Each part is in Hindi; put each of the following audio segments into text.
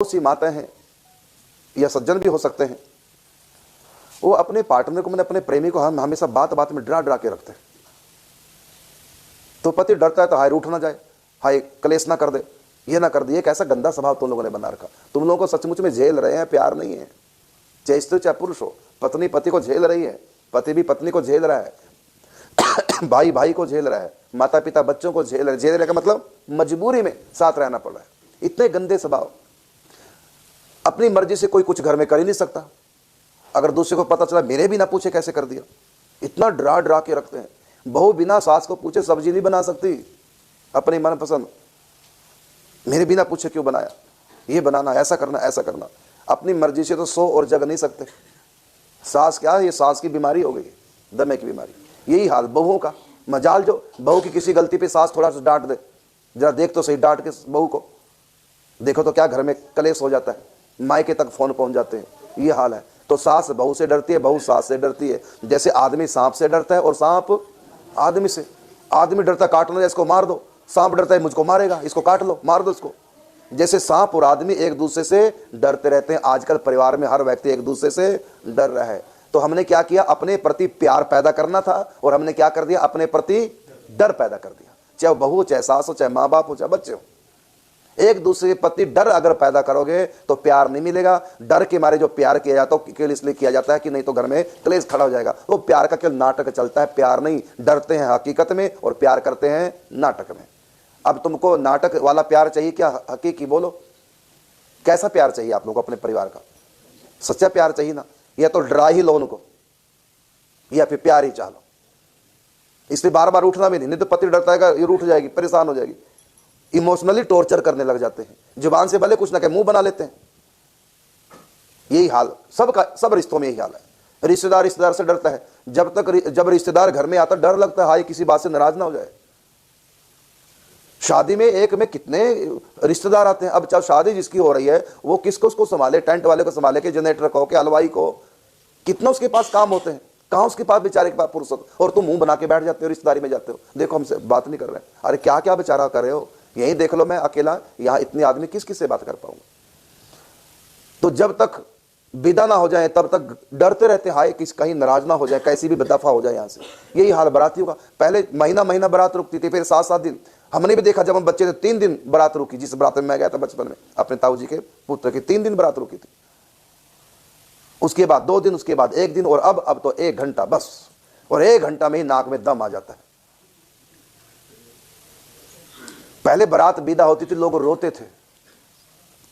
बहुत सी माताएं हैं या सज्जन भी हो सकते हैं, वो अपने पार्टनर को, मैंने अपने प्रेमी को हम हमेशा बात बात में डरा डरा के रखते हैं। तो पति डरता है तो हाय रूठ ना जाए, हाय कलेश ना कर दे, ये ना कर दे। ये कैसा गंदा स्वभाव तुम लोगों ने बना रखा। तुम लोगों को सचमुच में झेल रहे हैं, प्यार नहीं है। चाहे स्त्री चाहे पुरुष हो, पत्नी पति को झेल रही है, पति भी पत्नी को झेल रहा है, भाई भाई को झेल रहा है, माता पिता बच्चों को झेल रहे। झेल रहे का मतलब मजबूरी में साथ रहना पड़ रहा है। इतने गंदे स्वभाव। अपनी मर्जी से कोई कुछ घर में कर ही नहीं सकता। अगर दूसरे को पता चला, मेरे भी ना पूछे कैसे कर दिया। इतना डरा डरा के रखते हैं। बहू बिना सास को पूछे सब्जी नहीं बना सकती अपनी मनपसंद। मेरे बिना पूछे क्यों बनाया, ये बनाना, ऐसा करना, ऐसा करना। अपनी मर्जी से तो सो और जग नहीं सकते। सास क्या है, ये सास की बीमारी हो गई, दमे की बीमारी। यही हाल बहुओं का। मजाल जो बहू की किसी गलती पे सास थोड़ा सा डांट दे, जरा देख तो सही, डांट के बहू को देखो तो क्या घर में कलेश हो जाता है, मायके तक फोन पहुंच जाते हैं। ये हाल है। तो सास बहू से डरती है, बहू सास से डरती है। जैसे आदमी सांप से डरता है और सांप आदमी से। आदमी डरता काट लो, इसको मार दो। सांप डरता है मुझको मारेगा, इसको काट लो, मार दो इसको। जैसे सांप और आदमी एक दूसरे से डरते रहते हैं। आजकल परिवार में हर व्यक्ति एक दूसरे से डर रहा है। तो हमने क्या किया, अपने प्रति प्यार पैदा करना था और हमने क्या कर दिया, अपने प्रति डर पैदा कर दिया। चाहे बहू, चाहे सास हो, चाहे माँ बाप हो, चाहे बच्चे हो। एक दूसरे के प्रति डर अगर पैदा करोगे तो प्यार नहीं मिलेगा। डर के मारे जो प्यार किया जाता है केवल इसलिए किया जाता है कि नहीं तो घर में क्लेश खड़ा हो जाएगा। वो प्यार का केवल नाटक चलता है। प्यार नहीं, डरते हैं हकीकत में और प्यार करते हैं नाटक में। अब तुमको नाटक वाला प्यार चाहिए क्या हकीकी? बोलो कैसा प्यार चाहिए आप लोगों को अपने परिवार का? सच्चा प्यार चाहिए ना, या तो डरा ही लो उनको या फिर प्यार ही चाह लो। इसलिए बार बार उठना भी नहीं तो पति डरता है ये रूठ जाएगी, परेशान हो जाएगी। इमोशनली टॉर्चर करने लग जाते हैं। जुबान से भले कुछ ना कहे, मुंह बना लेते हैं। यही हाल सबका, सब रिश्तों में यही हाल है। रिश्तेदार से डरता है। जब रिश्तेदार घर में आता डर लगता है हाय किसी बात से नाराज ना हो जाए। शादी में एक में कितने रिश्तेदार आते हैं। अब चाहे शादी जिसकी हो रही है वो किसको उसको संभाले, टेंट वाले को संभाले के जनरेटर को, के हलवाई को, कितना उसके पास काम होते हैं। कहां उसके पास बेचारे के पास फुर्सत। और तुम मुंह बना के बैठ जाते हो, रिश्तेदारी में जाते हो, देखो हमसे बात नहीं कर रहे हैं। अरे क्या क्या बेचारा कर रहे हो, यही देख लो। मैं अकेला यहां इतने आदमी किस किस से बात कर पाऊंगा। तो जब तक विदा ना हो जाए तब तक डरते रहते हाय किस कहीं नाराज ना हो जाए, कैसी भी दफा हो जाए यहां से। यही हाल बारातियों का। पहले महीना महीना बारात रुकती थी, फिर 7-7 दिन। हमने भी देखा जब हम बच्चे थे 3 दिन बारात रुकी। जिस बारात में मैं गया था बचपन में अपने ताऊ जी के पुत्र की, 3 दिन बारात रुकी थी। उसके बाद 2 दिन, उसके बाद 1 दिन, और अब तो 1 घंटा बस। और 1 घंटा में ही नाक में दम आ जाता है। पहले बारात विदा होती थी, लोग रोते थे,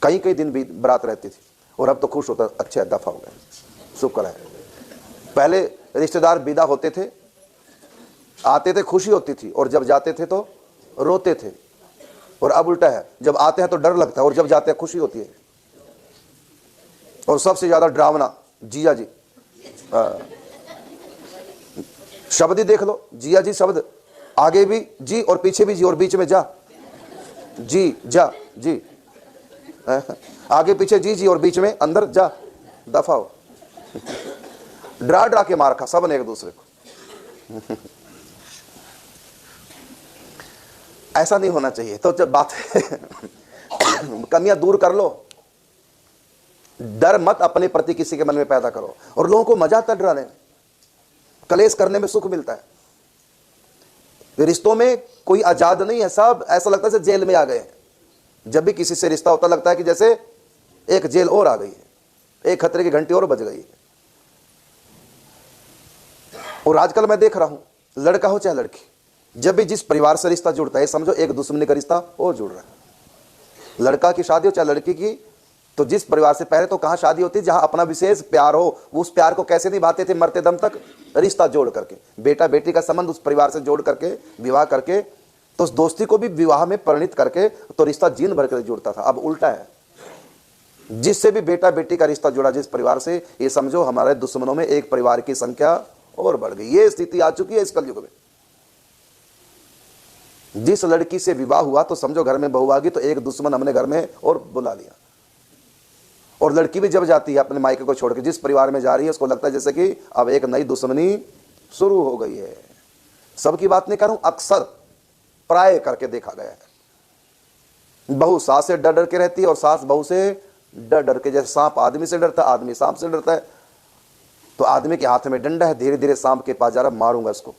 कई कई दिन बारात रहती थी। और अब तो खुश होता, अच्छे दफा हो गए, शुक्र है। पहले रिश्तेदार विदा होते थे, आते थे खुशी होती थी, और जब जाते थे तो रोते थे। और अब उल्टा है, जब आते हैं तो डर लगता है और जब जाते हैं खुशी होती है। और सबसे ज्यादा डरावना जिया जी शब्द ही देख लो। जिया जी शब्द, आगे भी जी और पीछे भी जी और बीच में जा। जी जा जी, आगे पीछे जी जी और बीच में अंदर जा, दफा हो। डरा डरा के मार खा सब ने एक दूसरे को। ऐसा नहीं होना चाहिए। तो जब बात कमियां दूर कर लो। डर मत अपने प्रति किसी के मन में पैदा करो। और लोगों को मजा आता है डराने में, कलेश करने में सुख मिलता है। रिश्तों में कोई आजाद नहीं है, सब ऐसा लगता है जैसे जेल में आ गए हैं। जब भी किसी से रिश्ता होता लगता है कि जैसे एक जेल और आ गई है, एक खतरे की घंटी और बज गई है। और आजकल मैं देख रहा हूं, लड़का हो चाहे लड़की, जब भी जिस परिवार से रिश्ता जुड़ता है समझो एक दुश्मनी का रिश्ता और जुड़ रहा है। लड़का की शादी हो चाहे लड़की की, तो जिस परिवार से पहले तो कहां शादी होती है जहां अपना विशेष प्यार हो, वो उस प्यार को कैसे निभाते थे मरते दम तक, रिश्ता जोड़ करके, बेटा बेटी का संबंध उस परिवार से जोड़ करके, विवाह करके, तो उस दोस्ती को भी विवाह में परिणित करके तो रिश्ता जीन भर कर जुड़ता था। अब उल्टा है, जिससे भी बेटा बेटी का रिश्ता जुड़ा जिस परिवार से, ये समझो हमारे दुश्मनों में एक परिवार की संख्या और बढ़ गई। ये स्थिति आ चुकी है इस कलयुग में। जिस लड़की से विवाह हुआ तो समझो घर में बहू आ गई तो एक दुश्मन हमने घर में और बुला लिया। और लड़की भी जब जाती है अपने मायके को छोड़ के जिस परिवार में जा रही है, उसको लगता है जैसे कि अब एक नई दुश्मनी शुरू हो गई है। सबकी बात नहीं कर रहा हूं, अक्सर प्राय करके देखा गया है। बहू सास से डर डर के रहती है और सास बहू से डर डर के, जैसे सांप आदमी से डरता है, आदमी सांप से डरता है। तो आदमी के हाथ में डंडा है, धीरे धीरे सांप के पास जा रहा, मारूंगा इसको,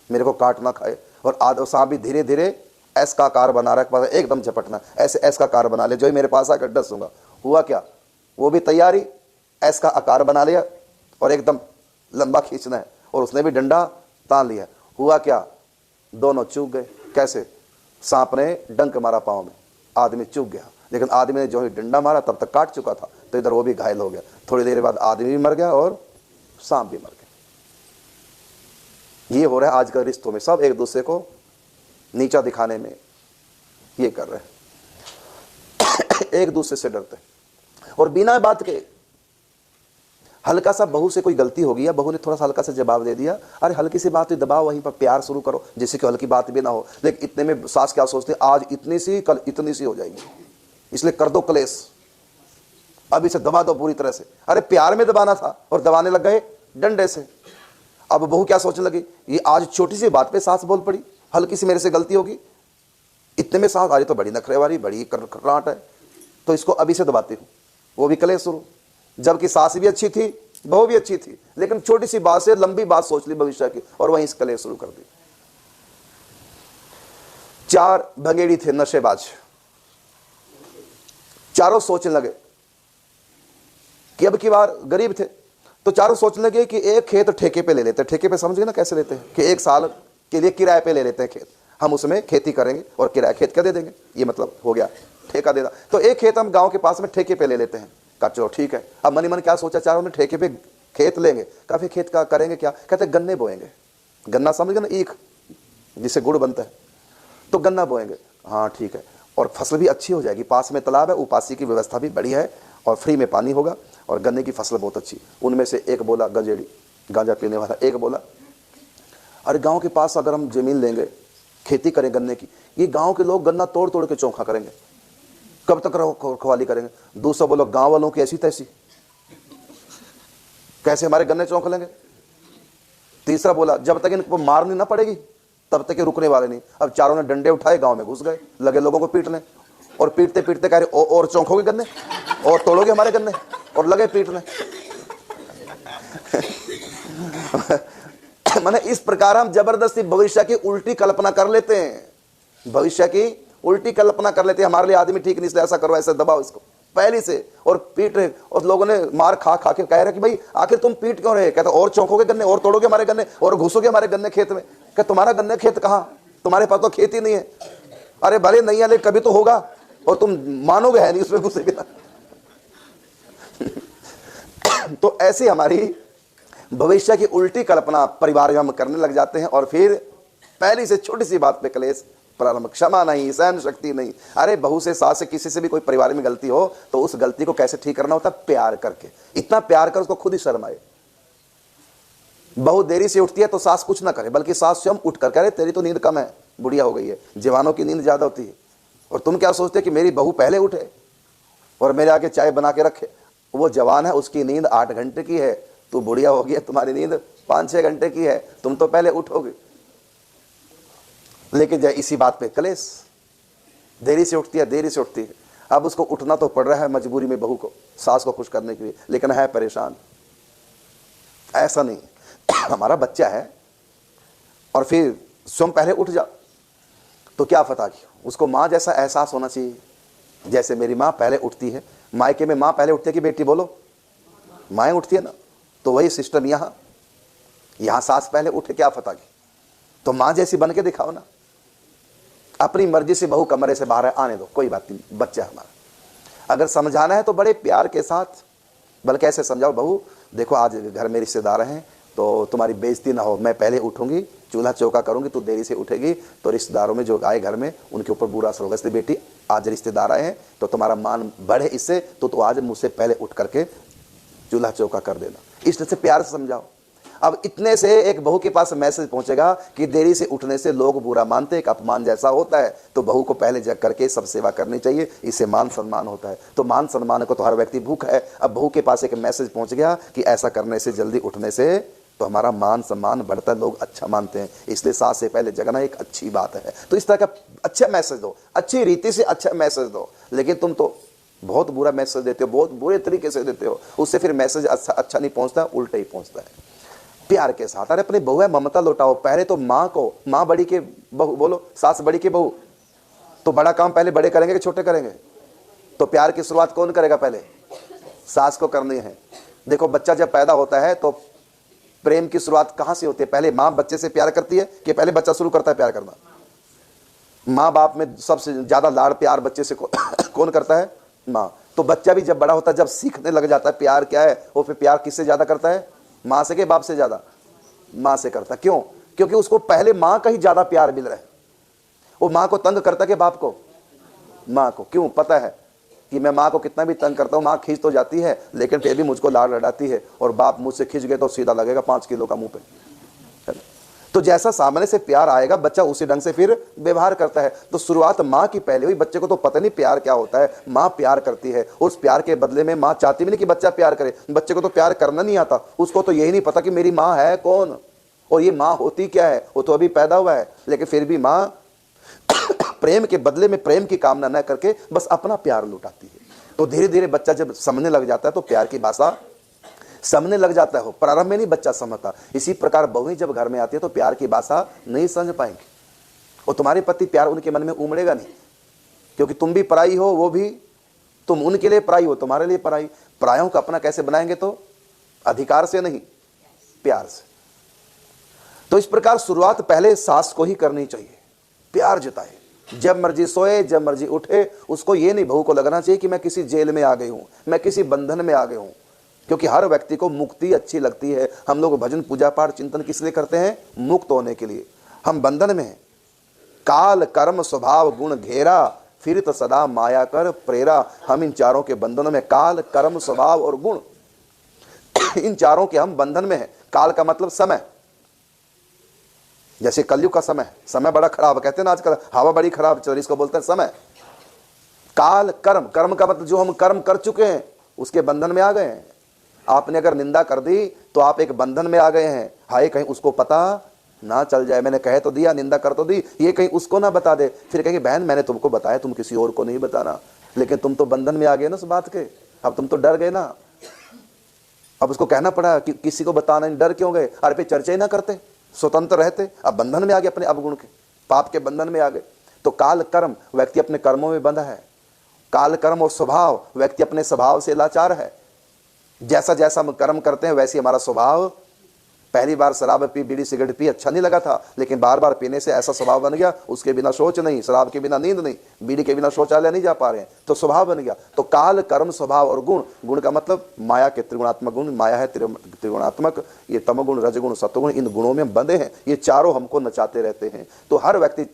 मेरे को काट ना खाए। और सांप भी धीरे धीरे एस का आकार बना रहा है, एकदम झपटना, ऐसे एस का आकार बना ले, जो ही मेरे पास आकर डसूंगा। हुआ क्या, वो भी तैयारी, एस का आकार बना लिया और एकदम लंबा खींचना है, और उसने भी डंडा तान लिया। हुआ क्या, दोनों चूक गए। कैसे, सांप ने डंक मारा पाँव में, आदमी चूक गया, लेकिन आदमी ने जो ही डंडा मारा तब तक काट चुका था, तो इधर वो भी घायल हो गया। थोड़ी देर बाद आदमी भी मर गया और सांप भी मर गया। ये हो रहा है आजकल रिश्तों में, सब एक दूसरे को नीचा दिखाने में ये कर रहे हैं, एक दूसरे से डरते हैं। और बिना बात के हल्का सा बहू से कोई गलती होगी या बहू ने थोड़ा सा हल्का सा जवाब दे दिया, अरे हल्की सी बात है, दबाव, वहीं पर प्यार शुरू करो, जिससे कि हल्की बात भी ना हो। लेकिन इतने में सास क्या सोचते, आज इतनी सी कल इतनी सी हो जाएगी, इसलिए कर दो क्लेश, अब इसे दबा दो पूरी तरह से। अरे प्यार में दबाना था और दबाने लग गए डंडे से। अब बहू क्या सोचने लगी, ये आज छोटी सी बात पे सास बोल पड़ी, हल्की सी मेरे से गलती होगी, इतने में सास, आज तो बड़ी नखरे वाली, बड़ी कराट है, तो इसको अभी से दबाती हूँ। वो भी क्लेश शुरू, जबकि सास भी अच्छी थी, बहू भी अच्छी थी, लेकिन छोटी सी बात से लंबी बात सोच ली भविष्य की, और वहीं क्लेश शुरू कर दी। 4 भंगेड़ी थे नशेबाज, चारों सोचने लगे कि अब की बार गरीब थे, तो चारों सोचने लगे कि एक खेत ठेके पे ले लेते हैं। ठेके पे समझ गए ना कैसे लेते हैं, कि 1 साल के लिए किराए पे ले लेते हैं खेत, हम उसमें खेती करेंगे और किराया खेत का दे देंगे, ये मतलब हो गया ठेका देना। तो एक खेत हम गांव के पास में ठेके पे ले लेते हैं। कहा चलो ठीक है। अब मनी मन क्या सोचा चारों ने, ठेके पे खेत लेंगे। काफी खेत का करेंगे क्या, कहते गन्ने बोएंगे। गन्ना समझ गए ना, ईख जिससे गुड़ बनता है, तो गन्ना बोएंगे। हाँ ठीक है, और फसल भी अच्छी हो जाएगी, पास में तालाब है, उपासी की व्यवस्था भी बढ़िया है, और फ्री में पानी होगा, और गन्ने की फसल बहुत अच्छी। उनमें से एक बोला, गजेड़ी गांजा पीने वाला, एक बोला अरे गांव के पास अगर हम जमीन लेंगे, खेती करें गन्ने की, ये गांव के लोग गन्ना तोड़ तोड़ के चोखा करेंगे, कब तक रखवाली करेंगे। दूसरा बोला गांव वालों की ऐसी तैसी, कैसे हमारे गन्ने चौंक लेंगे। तीसरा बोला जब तक इनको मारनी ना पड़ेगी तब तक ये रुकने वाले नहीं। अब चारों ने डंडे उठाए, गांव में घुस गए, लगे लोगों को पीटने, और पीटते पीटते कह रहे और चौंकोगे गन्ने, और तोड़ोगे हमारे गन्ने, और लगे पीटने। माने इस प्रकार हम जबरदस्ती भविष्य की उल्टी कल्पना कर लेते हैं, भविष्य की उल्टी कल्पना कर लेते हैं। हमारे लिए आदमी ठीक नहीं, इसलिए ऐसा करो, ऐसा दबाओ इसको पहले से, और पीट रहे। और लोगों ने मार खा खा के कह रहे कि भाई आखिर तुम पीट क्यों रहे। कहते और चौंकोगे गन्ने, और तोड़ोगे हमारे गन्ने, और घुसोगे हमारे गन्ने खेत में। कहते तुम्हारा गन्ने खेत कहाँ, तुम्हारे पास तो खेती नहीं है। अरे भले नहीं है, लेकिन कभी तो होगा, और तुम मानोगे है नहीं उसमें घुसे बिना। तो ऐसी हमारी भविष्य की उल्टी कल्पना परिवार में हम करने लग जाते हैं, और फिर पहली से छोटी सी बात पे क्लेश प्रारंभ। क्षमा नहीं, सहन शक्ति नहीं। अरे बहू से, सास से, किसी से भी कोई परिवार में गलती हो तो उस गलती को कैसे ठीक करना होता है, प्यार करके। इतना प्यार कर उसको खुद ही शर्म आए। बहू देरी से उठती है तो सास कुछ ना करे, बल्कि सास स्वयं उठ कर करे तेरी तो नींद कम है, बुढ़िया हो गई है, जवानों की नींद ज्यादा होती है, और तुम क्या सोचते कि मेरी बहू पहले उठे और मेरे आगे चाय बना के रखे। वो जवान है, उसकी नींद 8 घंटे की है, तू बुढ़िया हो गई है, तुम्हारी नींद 5-6 घंटे की है, तुम तो पहले उठोगे। लेकिन जय इसी बात पे क्लेश, देरी से उठती है, देरी से उठती है। अब उसको उठना तो पड़ रहा है मजबूरी में बहू को, सास को खुश करने के लिए, लेकिन है परेशान। ऐसा नहीं, हमारा बच्चा है और फिर स्वयं पहले उठ जा तो क्या पता कि उसको माँ जैसा एहसास होना चाहिए, जैसे मेरी माँ पहले उठती है। मायके में माँ पहले उठती है कि बेटी बोलो, माएँ उठती है ना, तो वही सिस्टम यहाँ सास पहले उठे, क्या पता कि, तो माँ जैसी बन के दिखाओ ना। अपनी मर्जी से बहू कमरे से बाहर आने दो, कोई बात नहीं, बच्चा हमारा। अगर समझाना है तो बड़े प्यार के साथ, बल्कि ऐसे समझाओ, बहू देखो आज घर में रिश्तेदार हैं तो तुम्हारी बेइज्जती ना हो, मैं पहले उठूंगी, चूल्हा चौका करूंगी, तू देरी से उठेगी तो रिश्तेदारों में जो आए घर में उनके ऊपर बुरा असर होगा। इसलिए बेटी आज रिश्तेदार आए हैं तो तुम्हारा मान बढ़े इससे, तो आज मुझसे पहले उठ करके चूल्हा चौका कर देना। इस तरह से प्यार से समझाओ। अब इतने से एक बहू के पास मैसेज पहुंचेगा कि देरी से उठने से लोग बुरा मानते हैं, एक अपमान जैसा होता है, तो बहू को पहले जग करके सब सेवा करनी चाहिए, इससे मान सम्मान होता है। तो मान सम्मान को तो हर व्यक्ति भूख है। अब बहू के पास एक मैसेज पहुंच गया कि ऐसा करने से, जल्दी उठने से तो हमारा मान सम्मान बढ़ता है, लोग अच्छा मानते हैं, इसलिए सास से पहले जगना एक अच्छी बात है। तो इस तरह का अच्छा मैसेज दो, अच्छी रीति से अच्छा मैसेज दो। लेकिन तुम तो बहुत बुरा मैसेज देते हो, बहुत बुरे तरीके से देते हो, उससे फिर मैसेज अच्छा नहीं पहुंचता, उल्टा ही पहुंचता है। प्यार के साथ, अरे अपनी बहू है ममता लौटाओ। पहले तो माँ को, माँ बड़ी के बहू, बोलो सास बड़ी के बहू, तो बड़ा काम पहले बड़े करेंगे कि छोटे करेंगे? तो प्यार की शुरुआत कौन करेगा? पहले सास को करनी है। देखो बच्चा जब पैदा होता है तो प्रेम की शुरुआत कहां से होती है? पहले माँ बच्चे से प्यार करती है कि पहले बच्चा शुरू करता है प्यार करना? माँ बाप में सबसे ज्यादा लाड़ प्यार बच्चे से कौन करता है? माँ। तो बच्चा भी जब बड़ा होता है, जब सीखने लग जाता है प्यार क्या है, वो फिर प्यार किससे ज्यादा करता है? माँ से के बाप से ज्यादा? माँ से करता है। क्यों? क्योंकि उसको पहले माँ का ही ज्यादा प्यार मिल रहा है। वो माँ को तंग करता है कि बाप को? माँ को। क्यों? पता है कि मैं माँ को कितना भी तंग करता हूँ, माँ खींच तो जाती है लेकिन फिर भी मुझको लाड़ लड़ाती है, और बाप मुझसे खींच गए तो सीधा लगेगा 5 किलो का मुंह पे। तो जैसा सामने से प्यार आएगा, बच्चा उसी ढंग से फिर व्यवहार करता है। तो शुरुआत माँ की पहले हुई। बच्चे को तो पता नहीं प्यार क्या होता है। माँ प्यार करती है, उस प्यार के बदले में माँ चाहती भी नहीं कि बच्चा प्यार करे। बच्चे को तो प्यार करना नहीं आता, उसको तो यही नहीं पता कि मेरी माँ है कौन और ये माँ होती क्या है। वो तो अभी पैदा हुआ है, लेकिन फिर भी माँ प्रेम के बदले में प्रेम की कामना न करके बस अपना प्यार लुटाती है। तो धीरे धीरे बच्चा जब समझने लग जाता है तो प्यार की भाषा समझने लग जाता है। हो प्रारंभ में नहीं बच्चा समझता। इसी प्रकार बहुएं जब घर में आती है तो प्यार की भाषा नहीं समझ पाएंगे, और तुम्हारे प्रति प्यार उनके मन में उमड़ेगा नहीं, क्योंकि तुम भी पराई हो, वो भी, तुम उनके लिए पराई हो, तुम्हारे लिए पराई। परायों को अपना कैसे बनाएंगे? तो अधिकार से नहीं, प्यार से। तो इस प्रकार शुरुआत पहले सास को ही करनी चाहिए। प्यार जताए, जब मर्जी सोए, जब मर्जी उठे। उसको ये नहीं बहू को लगना चाहिए कि मैं किसी जेल में आ गई हूं, मैं किसी बंधन में आ गई हूं। क्योंकि हर व्यक्ति को मुक्ति अच्छी लगती है। हम लोग भजन पूजा पाठ चिंतन किस लिए करते हैं? मुक्त होने के लिए। हम बंधन में हैं। काल कर्म स्वभाव गुण घेरा, फिर तो सदा माया कर प्रेरा। हम इन चारों के बंधनों में, काल कर्म स्वभाव और गुण, इन चारों के हम बंधन में हैं। काल का मतलब समय, जैसे कलयुग का समय, समय बड़ा खराब, कहते हैं ना आजकल हवा बड़ी खराब चल रही, इसको बोलते हैं समय। काल कर्म, कर्म का मतलब जो हम कर्म कर चुके हैं उसके बंधन में आ गए हैं। आपने अगर निंदा कर दी तो आप एक बंधन में आ गए हैं। हाय कहीं उसको पता ना चल जाए, मैंने कह तो दिया, निंदा कर तो दी, ये कहीं उसको ना बता दे, फिर कहेंगे बहन मैंने तुमको बताया, तुम किसी और को नहीं बताना। लेकिन तुम तो बंधन में आ गए ना उस बात के, अब तुम तो डर गए ना। अब उसको कहना पड़ा कि किसी को बताना नहीं, डर क्यों गए? अरे पे चर्चा ही ना करते, स्वतंत्र रहते। अब बंधन में आ गए, अपने अवगुण के, पाप के बंधन में आ गए। तो काल कर्म, व्यक्ति अपने कर्मों में बंधा है। काल कर्म और स्वभाव, व्यक्ति अपने स्वभाव से लाचार है। जैसा जैसा हम कर्म करते हैं वैसे हमारा स्वभाव। पहली बार शराब पी, बीड़ी सिगरेट पी, अच्छा नहीं लगा था, लेकिन बार बार पीने से ऐसा स्वभाव बन गया, उसके बिना सोच नहीं, शराब के बिना नींद नहीं, बीड़ी के बिना शौचालय नहीं जा पा रहे हैं, तो स्वभाव बन गया। तो काल कर्म स्वभाव और गुण, गुण का मतलब माया के त्रिगुणात्मक गुण, माया है त्रिगुणात्मक, ये तमगुण रजगुण सत्वगुण, इन गुणों में बंधे हैं। ये चारों हमको नचाते रहते हैं। तो हर व्यक्ति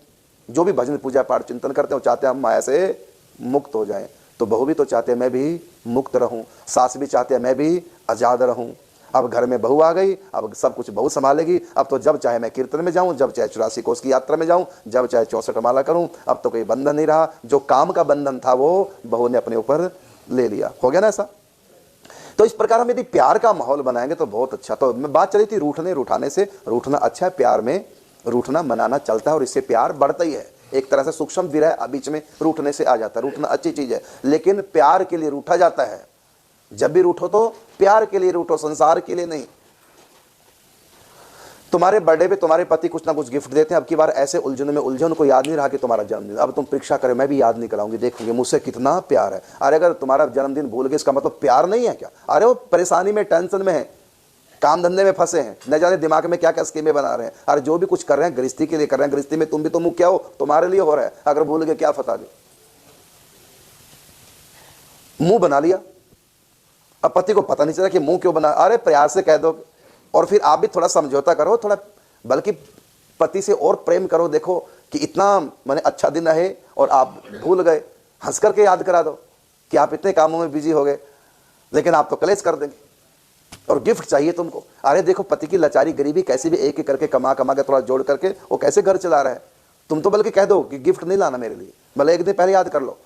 जो भी भजन पूजा पाठ चिंतन करते हैं वो चाहते हैं हम माया से मुक्त हो जाएं। तो बहू भी तो चाहते हैं मैं भी मुक्त रहूं, सास भी चाहते हैं मैं भी आजाद रहूं। अब घर में बहू आ गई, अब सब कुछ बहू संभालेगी। अब तो जब चाहे मैं कीर्तन में जाऊं, जब चाहे 84 कोस की यात्रा में जाऊं, जब चाहे 64 माला करूं। अब तो कोई बंधन नहीं रहा। जो काम का बंधन था वो बहू ने अपने ऊपर ले लिया। हो गया ना ऐसा? तो इस प्रकार हम यदि प्यार का माहौल बनाएंगे तो बहुत अच्छा। तो मैं बात चली थी रूठने रूठाने से। रूठना अच्छा है, प्यार में रूठना मनाना चलता है और इससे प्यार बढ़ता ही है। एक तरह से सूक्ष्म विरह बीच में रूठने से आ जाता है। रूठना अच्छी चीज है, लेकिन प्यार के लिए रूठा जाता है। जब भी रूठो तो प्यार के लिए रूठो, संसार के लिए नहीं। तुम्हारे बर्थडे पे तुम्हारे पति कुछ ना कुछ गिफ्ट देते हैं। अब की बार ऐसे उलझन में उलझन को याद नहीं रहा कि तुम्हारा जन्मदिन, अब तुम परीक्षा करें, मैं भी याद नहीं कराऊंगी, देखोगे मुझसे कितना प्यार है। अरे अगर तुम्हारा जन्मदिन भूल गए इसका मतलब प्यार नहीं है क्या? अरे वो परेशानी में, टेंशन में है, काम धंधे में फंसे हैं, न जाने दिमाग में क्या क्या स्कीमें बना रहे हैं। अरे जो भी कुछ कर रहे हैं गृहस्थी के लिए कर रहे हैं, गृहस्थी में तुम भी तो मुख्य हो, तुम्हारे लिए हो रहा है। अगर भूल गए क्या फता गए, मुंह बना लिया, अब पति को पता नहीं चला कि मुंह क्यों बना। अरे प्रयास से कह दो, और फिर आप भी थोड़ा समझौता करो, थोड़ा बल्कि पति से और प्रेम करो। देखो कि इतना मैंने अच्छा दिन है और आप भूल गए, हंस करके याद करा दो कि आप इतने कामों में बिजी हो गए, लेकिन आप तो कलेश कर देंगे। और गिफ्ट चाहिए तुमको। अरे देखो पति की लाचारी गरीबी कैसे भी एक एक करके कमा कमा के थोड़ा जोड़ करके वो कैसे घर चला रहा है। तुम तो बल्कि कह दो कि गिफ्ट नहीं लाना मेरे लिए, भले एक दिन पहले याद कर लो,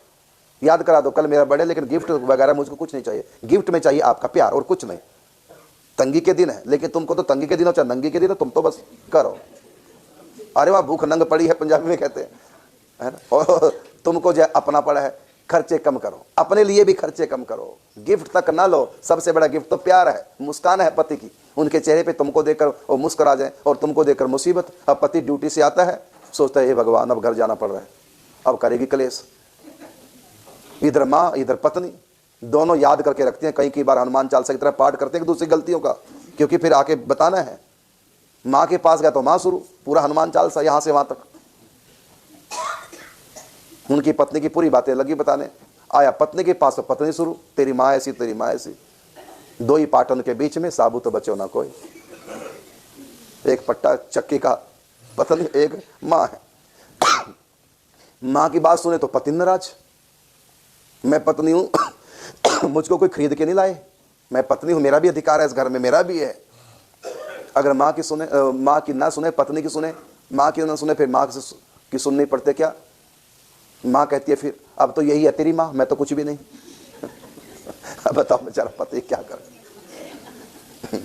याद करा दो कल मेरा बर्थडे, लेकिन गिफ्ट वगैरह मुझको कुछ नहीं चाहिए। गिफ्ट में चाहिए आपका प्यार और कुछ नहीं। तंगी के दिन है, लेकिन तुमको तो तंगी के दिन हो चाहे नंगी के दिन हो, तुम तो बस करो। अरे वहाँ भूख नंग पड़ी है पंजाबी में कहते हैं, है ना, और तुमको जो अपना पड़ा है, खर्चे कम करो, अपने लिए भी खर्चे कम करो, गिफ्ट तक ना लो। सबसे बड़ा गिफ्ट तो प्यार है, मुस्कान है पति की। उनके चेहरे पे तुमको देखकर वो मुस्कुरा जाए और तुमको देखकर मुसीबत। अब पति ड्यूटी से आता है, सोचता है हे भगवान अब घर जाना पड़ रहा है, अब करेगी कलेश। इधर माँ इधर पत्नी, दोनों याद करके रखते हैं, कई बार हनुमान चालीसा की तरह पाठ करते हैं दूसरी गलतियों का, क्योंकि फिर आके बताना है। माँ के पास गया तो माँ शुरू, पूरा हनुमान चालीसा यहां से वहां तक। उनकी पत्नी की पूरी बातें लगी बताने। आया पत्नी के पास तो पत्नी शुरू, तेरी माँ ऐसी तेरी माँ ऐसी। दो ही पाटन के बीच में साबुत बचो ना कोई। एक पट्टा चक्की का पत्नी, एक माँ है। माँ की बात सुने तो पति नाराज, मैं पत्नी हूं मुझको कोई खरीद के नहीं लाए, मैं पत्नी हूं, मेरा भी अधिकार है इस घर में, मेरा भी है। अगर माँ की सुने, माँ की ना सुने पत्नी की सुने, माँ की ना सुने फिर माँ की सुननी पड़ते क्या। माँ कहती है फिर अब तो यही है तेरी माँ, मैं तो कुछ भी नहीं। अब बताओ बेचारा पति क्या करे।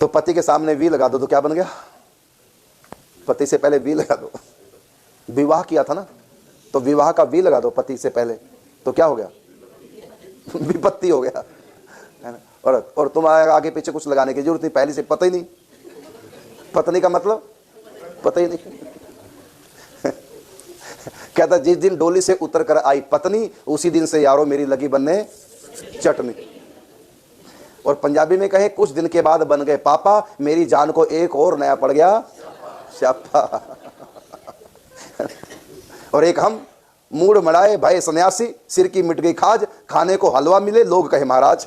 तो पति के सामने वी लगा दो तो क्या बन गया, पति से पहले वी लगा दो। विवाह किया था ना, तो विवाह का वी लगा दो पति से पहले, तो क्या हो गया, विपत्ति हो गया, है ना। और तुम आगे पीछे कुछ लगाने की जरूरत नहीं, पहले से पता ही नहीं। पत्नी का मतलब पता ही नहीं। कहता जिस दिन डोली से उतर कर आई पत्नी, उसी दिन से यारो मेरी लगी बनने चटनी। और पंजाबी में कहे कुछ दिन के बाद बन गए पापा, मेरी जान को एक और नया पड़ गया स्यापा। और एक हम मूड मड़ाए भाई सन्यासी, सिर की मिट गई खाज, खाने को हलवा मिले लोग कहे महाराज।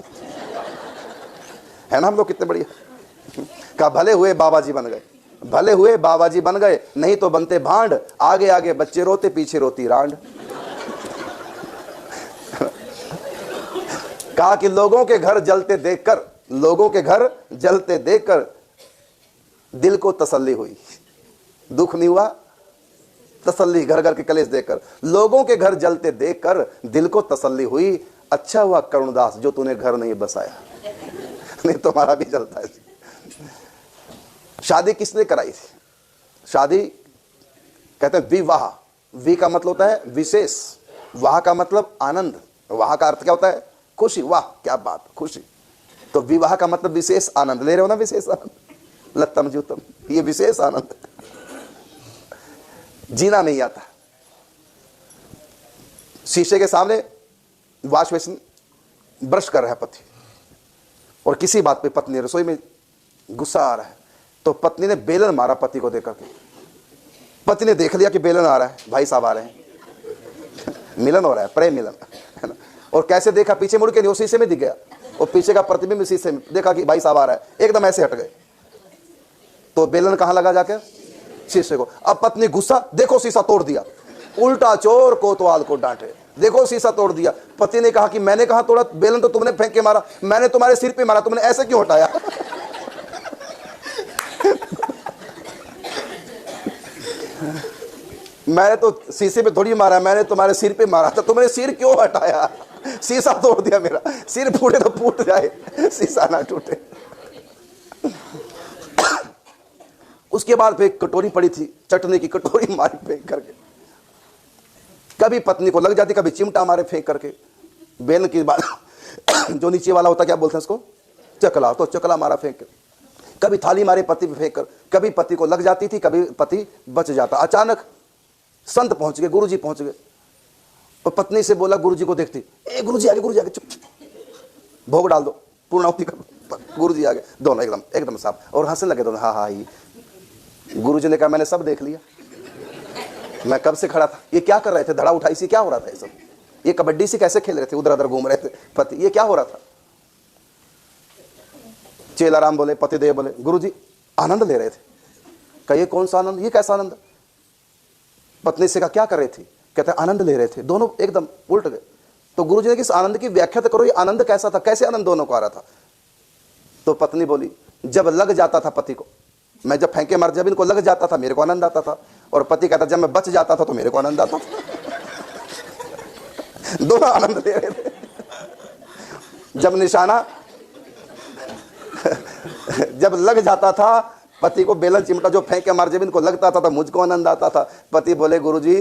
है ना हम लोग कितने बढ़िया। का भले हुए बाबा जी बन गए, भले हुए बाबा जी बन गए, नहीं तो बनते भांड, आगे आगे बच्चे रोते पीछे रोती रांड। कहा कि लोगों के घर जलते देखकर, लोगों के घर जलते देखकर दिल को तसल्ली हुई। दुख नहीं हुआ, तसल्ली, घर घर के कलेश देखकर। लोगों के घर जलते देखकर दिल को तसल्ली हुई, अच्छा हुआ करुणदास जो तूने घर नहीं बसाया, नहीं तुम्हारा भी जलता है। शादी किसने कराई थी, शादी कहते हैं विवाह। वी का मतलब होता है विशेष, वाह का मतलब आनंद, वाह का अर्थ क्या होता है खुशी, वाह क्या बात खुशी। तो विवाह का मतलब विशेष आनंद, ले रहे हो ना विशेष आनंद, लत्तम जूतम, ये विशेष आनंद। जीना नहीं आता। शीशे के सामने वॉश बेसिन ब्रश कर रहा है पति, और किसी बात पे पत्नी रसोई में गुस्सा आ रहा है, तो पत्नी ने बेलन मारा पति को देख करके। पति ने देख लिया कि बेलन आ रहा है, भाई साहब आ रहे हैं, मिलन हो रहा है, प्रेम मिलन, है ना। और कैसे देखा, पीछे मुड़ के नहीं, वो शीशे में दिख गया, और पीछे का प्रतिबिंब शीशे में देखा कि भाई साहब आ रहा है, एकदम ऐसे हट गए। तो बेलन कहां लगा जाके, शीशे को। अब पत्नी गुस्सा, देखो शीशा तोड़ दिया, उल्टा चोर कोतवाल को डांटे, देखो शीशा तोड़ दिया। पति ने कहा कि मैंने कहा तोड़ा, बेलन तो तुमने फेंक के मारा, मैंने तुम्हारे सिर पे मारा, तुमने ऐसे क्यों हटाया। मैंने तो शीशे पे थोड़ी मारा, मैंने तुम्हारे सिर पे मारा था, तुमने सिर क्यों हटाया, शीशा तोड़ दिया मेरा, सिर फूटे तो फूट जाए, शीशा ना टूटे। उसके बाद फिर कटोरी पड़ी थी, चटनी की कटोरी मारी फेंक करके, कभी पत्नी को लग जाती, कभी चिमटा मारे फेंक करके। बेलन की बात, जो नीचे वाला होता क्या बोलते हैं उसको, चकला, तो चकला मारा फेंक कर। कभी थाली मारे पति पे फेंक कर, कभी पति को लग जाती थी, कभी पति बच जाता। अचानक संत पहुंच गए, गुरुजी पहुंच गए, और पत्नी से बोला गुरुजी को देखती, ए गुरुजी आगे, गुरुजी आगे, चुप, भोग डाल दो, पूर्णाहुति कर। गुरुजी आगे, दोनों एकदम एकदम साफ, और हंसने लगे दोनों, हाँ हाँ ही। गुरुजी ने कहा मैंने सब देख लिया, मैं कब से खड़ा था, ये क्या कर रहे थे, धड़ा उठाई सी क्या हो रहा था, ये सब, ये कबड्डी से कैसे खेल रहे थे, उधर उधर घूम रहे थे पति, ये क्या हो रहा था। चेलाराम बोले, पतिदेव बोले, गुरुजी आनंद ले रहे थे। कहा ये कौन सा आनंद, ये कैसा आनंद। पत्नी से कहा क्या कर रहे थे, कहते आनंद ले रहे थे। दोनों एकदम उल्ट गए। तो गुरुजी ने किस आनंद की व्याख्या तो करो, ये आनंद कैसा था, कैसे आनंद दोनों को आ रहा था। तो पत्नी बोली जब लग जाता था पति को, मैं जब फेंके मार, जब इनको लग जाता था मेरे को आनंद आता था। और पति कहता जब मैं बच जाता था तो मेरे को आनंद आता था। दोनों आनंद ले रहे थे। जब निशाना जब लग जाता था पति को, बेलन चिमटा जो फेंक के मार, जब इनको लगता था तो मुझको आनंद आता था। पति बोले गुरुजी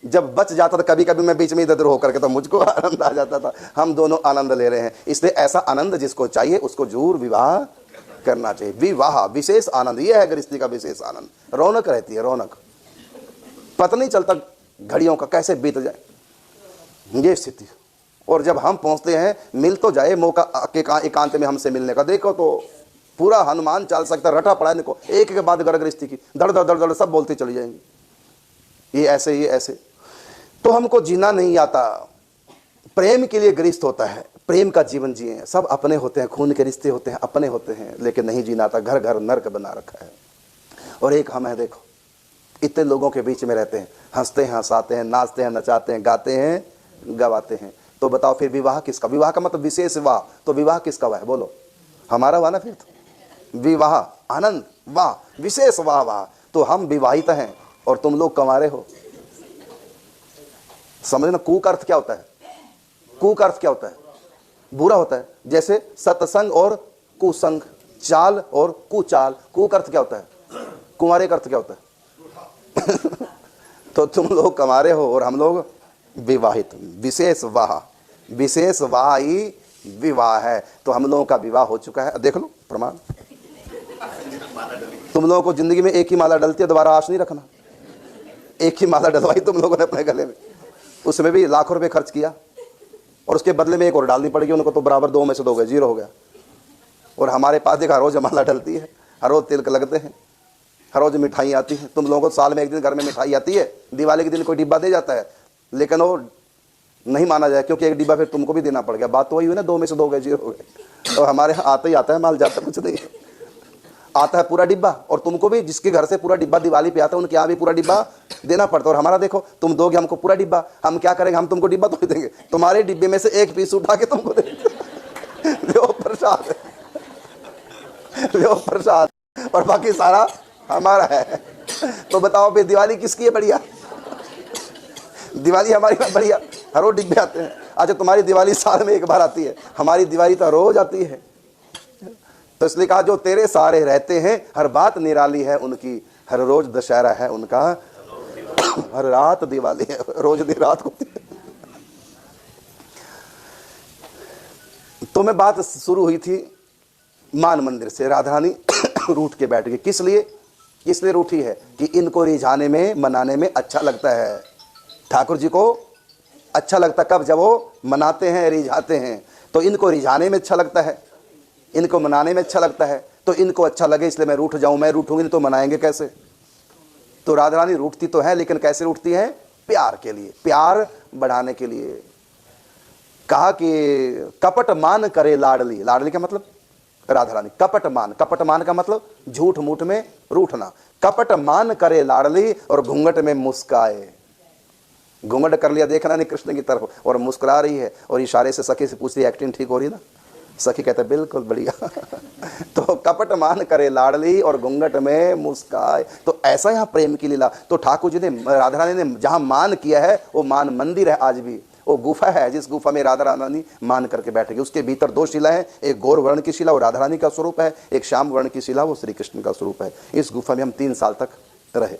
जब बच जाता था कभी कभी मैं बीच में इधर उधर होकर के, तो मुझको आनंद आ जाता था। हम दोनों आनंद ले रहे हैं, इसलिए ऐसा आनंद जिसको चाहिए उसको जरूर विवाह करना चाहिए। विवाह विशेष आनंद, यह है गृहस्थी का विशेष आनंद। रौनक रहती है, रौनक, पता नहीं चलता घड़ियों का कैसे बीत जाए, ये स्थिति। और जब हम पहुंचते हैं, मिल तो जाए मौका एकांत में हमसे मिलने का, देखो तो पूरा हनुमान चाल सकता रटा पड़ा है, एक के बाद गृहस्थी की धड़ धड़ धड़ धड़ सब बोलते चली जाएंगी, ये ऐसे ये ऐसे। तो हमको जीना नहीं आता, प्रेम के लिए गृहस्थ होता है, प्रेम का जीवन जिए। सब अपने होते हैं, खून के रिश्ते होते हैं, अपने होते हैं, लेकिन नहीं जीना आता, घर घर नर्क बना रखा है। और एक हम है, देखो इतने लोगों के बीच में रहते हैं, हंसते हैं, हंसाते हैं, नाचते हैं, नचाते हैं, गाते हैं, गवाते हैं। तो बताओ फिर विवाह किसका? विवाह का मतलब विशेष वाह, तो विवाह किसका वाह है? बोलो, हमारा वाह ना। फिर तो विवाह आनंद, वाह विशेष वाह, वाह। तो हम विवाहित हैं और तुम लोग कंवारे हो। समझना कू का अर्थ क्या होता है? कू का अर्थ क्या होता है? बुरा होता है। जैसे सत्संग और कुसंग, चाल और कुचाल। कू का अर्थ क्या होता है? कुंवारे का अर्थ क्या होता है? तो तुम लोग कंवारे हो और हम लोग विवाहित। विशेष वाह, विशेष वाह ही विवाह है। तो हम लोगों का विवाह हो चुका है, देख लो प्रमाण। तुम लोगों को जिंदगी में एक ही माला डलती है, दोबारा आश नहीं रखना। एक ही माला डलवाई तुम लोगों ने अपने गले में, उसमें भी लाखों रुपए खर्च किया, और उसके बदले में एक और डालनी पड़ेगी उनको, तो बराबर 2 में से 2 गए, 0 हो गया। और हमारे पास एक हर रोज माला डलती है, हर रोज तिलक लगते हैं, हर रोज मिठाई आती है। तुम लोगों को साल में एक दिन घर में मिठाई आती है, दिवाली के दिन कोई डिब्बा दे जाता है, लेकिन वो नहीं माना जाए, क्योंकि एक डिब्बा फिर तुमको भी देना पड़ गया। बात तो वही हुई ना, 2 में से 2 गए, 0 हो गए। और हमारे यहाँ आता ही आता है माल, जाता कुछ नहीं, आता है पूरा डिब्बा। और तुमको भी जिसके घर से पूरा डिब्बा दिवाली पे आता है, उनके यहाँ भी पूरा डिब्बा देना पड़ता है। और हमारा देखो, तुम दोगे हमको पूरा डिब्बा, हम क्या करेंगे? हम तुमको डिब्बा तो देंगे, तुम्हारे डिब्बे में से एक पीस उठा के तुमको देंगे। लो प्रसाद, लो प्रसाद, और बाकी सारा हमारा है। तो बताओ फिर दिवाली किसकी है बढ़िया? दिवाली हमारी बढ़िया, हर रोज डिब्बे आते हैं। अच्छा, तुम्हारी दिवाली साल में एक बार आती है, हमारी दिवाली तो रोज आती है। तो इसलिए कहा, जो तेरे सारे रहते हैं, हर बात निराली है उनकी, हर रोज दशहरा है उनका, हर रात दिवाली है, रोज दिन रात को। तो मैं बात शुरू हुई थी मान मंदिर से। राधा रानी रूठ के बैठ गई। किस लिए? किस लिए रूठी है? कि इनको रिझाने में, मनाने में अच्छा लगता है। ठाकुर जी को अच्छा लगता कब? जब वो मनाते हैं, रिझाते हैं। तो इनको रिझाने में अच्छा लगता है, इनको मनाने में अच्छा लगता है। तो इनको अच्छा लगे इसलिए मैं रूठ जाऊं। मैं रूठूंगी नहीं तो मनाएंगे कैसे? तो राधा रानी रूठती तो है, लेकिन कैसे रूठती है? प्यार के लिए, प्यार बढ़ाने के लिए। कहा कि कपट मान करे लाडली। लाडली का मतलब राधा रानी। कपट मान, कपट मान का मतलब झूठ मूठ में रूठना। कपट मान करे लाडली और घूंघट में मुस्काए। घूंघट कर लिया, देखना नहीं कृष्ण की तरफ, और मुस्कुरा रही है। और इशारे से सखी से पूछ रही, एक्टिंग ठीक हो रही ना? सखी कहते बिल्कुल बढ़िया। तो कपट मान करे लाडली और घूंघट में मुस्काए। तो ऐसा यहाँ प्रेम की लीला। तो ठाकुर जी ने, राधा रानी ने जहाँ मान किया है, वो मान मंदिर है आज भी। वो गुफा है जिस गुफा में राधा रानी मान करके बैठेगी। उसके भीतर 2 शिला है, एक गौर वर्ण की शिला वो राधा रानी का स्वरूप है, एक श्याम वर्ण की शिला वो श्री कृष्ण का स्वरूप है। इस गुफा में हम 3 साल तक रहे।